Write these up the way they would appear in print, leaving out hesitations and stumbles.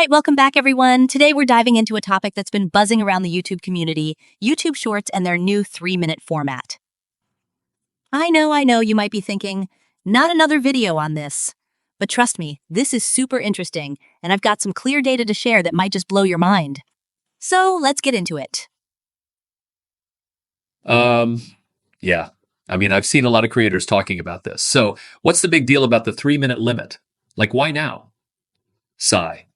right, welcome back, everyone. Today we're diving into a topic that's been buzzing around the YouTube community, YouTube Shorts and their new 3-minute format. I know, you might be thinking, not another video on this. But trust me, this is super interesting, and I've got some clear data to share that might just blow your mind. So let's get into it. Yeah. I've seen a lot of creators talking about this. So what's the big deal about the 3-minute limit? Like, why now? Sigh.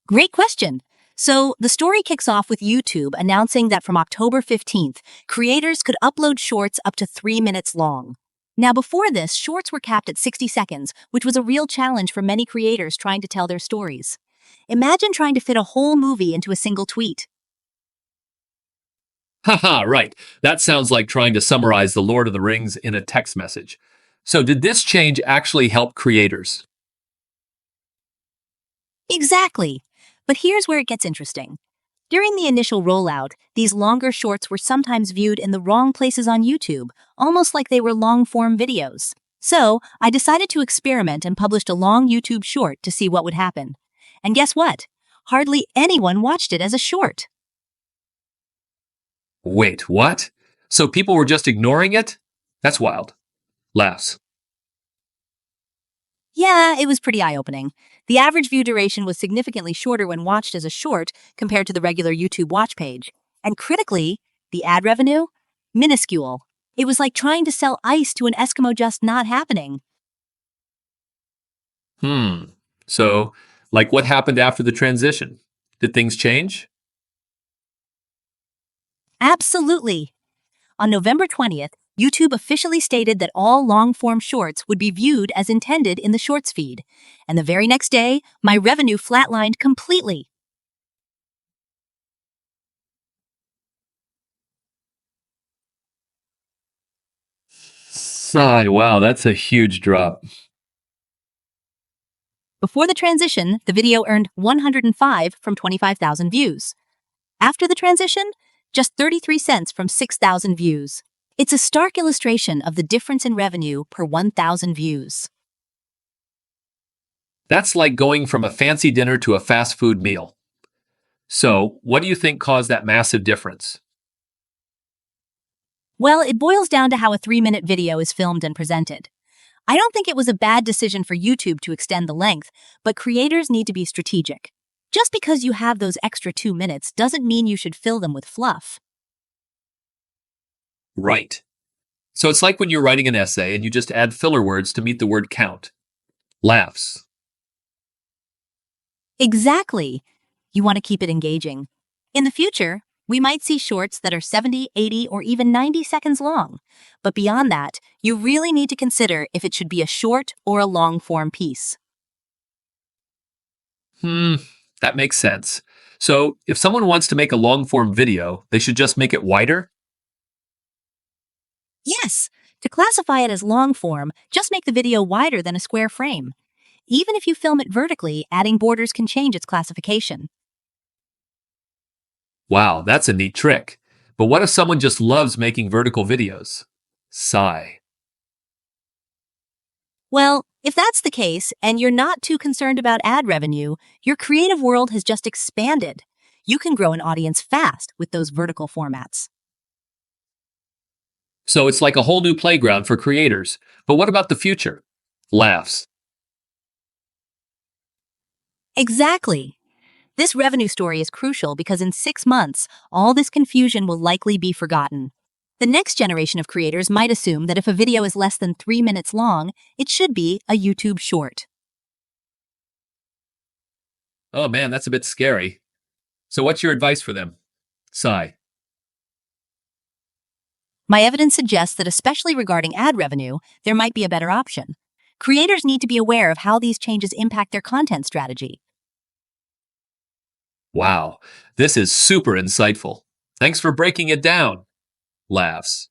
Great question. So the story kicks off with YouTube announcing that from October 15th, creators could upload shorts up to 3 minutes long. Now, before this, shorts were capped at 60 seconds, which was a real challenge for many creators trying to tell their stories. Imagine trying to fit a whole movie into a single tweet. Haha, right. That sounds like trying to summarize The Lord of the Rings in a text message. So did this change actually help creators? Exactly. But here's where it gets interesting. During the initial rollout, these longer shorts were sometimes viewed in the wrong places on YouTube, almost like they were long-form videos. So, I decided to experiment and published a long YouTube short to see what would happen. And guess what? Hardly anyone watched it as a short. Wait, what? So people were just ignoring it? That's wild. Laughs. Yeah, it was pretty eye-opening. The average view duration was significantly shorter when watched as a short compared to the regular YouTube watch page. And critically, the ad revenue? Minuscule. It was like trying to sell ice to an Eskimo, just not happening. So, like, what happened after the transition? Did things change? Absolutely. On November 20th, YouTube officially stated that all long-form shorts would be viewed as intended in the Shorts feed. And the very next day, my revenue flatlined completely. Sigh, wow, that's a huge drop. Before the transition, the video earned 105 from 25,000 views. After the transition, just 33 cents from 6,000 views. It's a stark illustration of the difference in revenue per 1,000 views. That's like going from a fancy dinner to a fast food meal. So, what do you think caused that massive difference? Well, it boils down to how a 3-minute video is filmed and presented. I don't think it was a bad decision for YouTube to extend the length, but creators need to be strategic. Just because you have those extra 2 minutes doesn't mean you should fill them with fluff. Right. So it's like when you're writing an essay and you just add filler words to meet the word count. Laughs. Exactly. You want to keep it engaging. In the future, we might see shorts that are 70, 80, or even 90 seconds long. But beyond that, you really need to consider if it should be a short or a long-form piece. That makes sense. So if someone wants to make a long form video, they should just make it wider? Yes, to classify it as long-form, just make the video wider than a square frame. Even if you film it vertically, adding borders can change its classification. Wow, that's a neat trick. But what if someone just loves making vertical videos? Sigh. Well, if that's the case, and you're not too concerned about ad revenue, your creative world has just expanded. You can grow an audience fast with those vertical formats. So it's like a whole new playground for creators. But what about the future? Laughs. Exactly. This revenue story is crucial because in 6 months, all this confusion will likely be forgotten. The next generation of creators might assume that if a video is less than 3 minutes long, it should be a YouTube short. Oh man, that's a bit scary. So what's your advice for them? Sigh. My evidence suggests that especially regarding ad revenue, there might be a better option. Creators need to be aware of how these changes impact their content strategy. Wow, this is super insightful. Thanks for breaking it down. Laughs.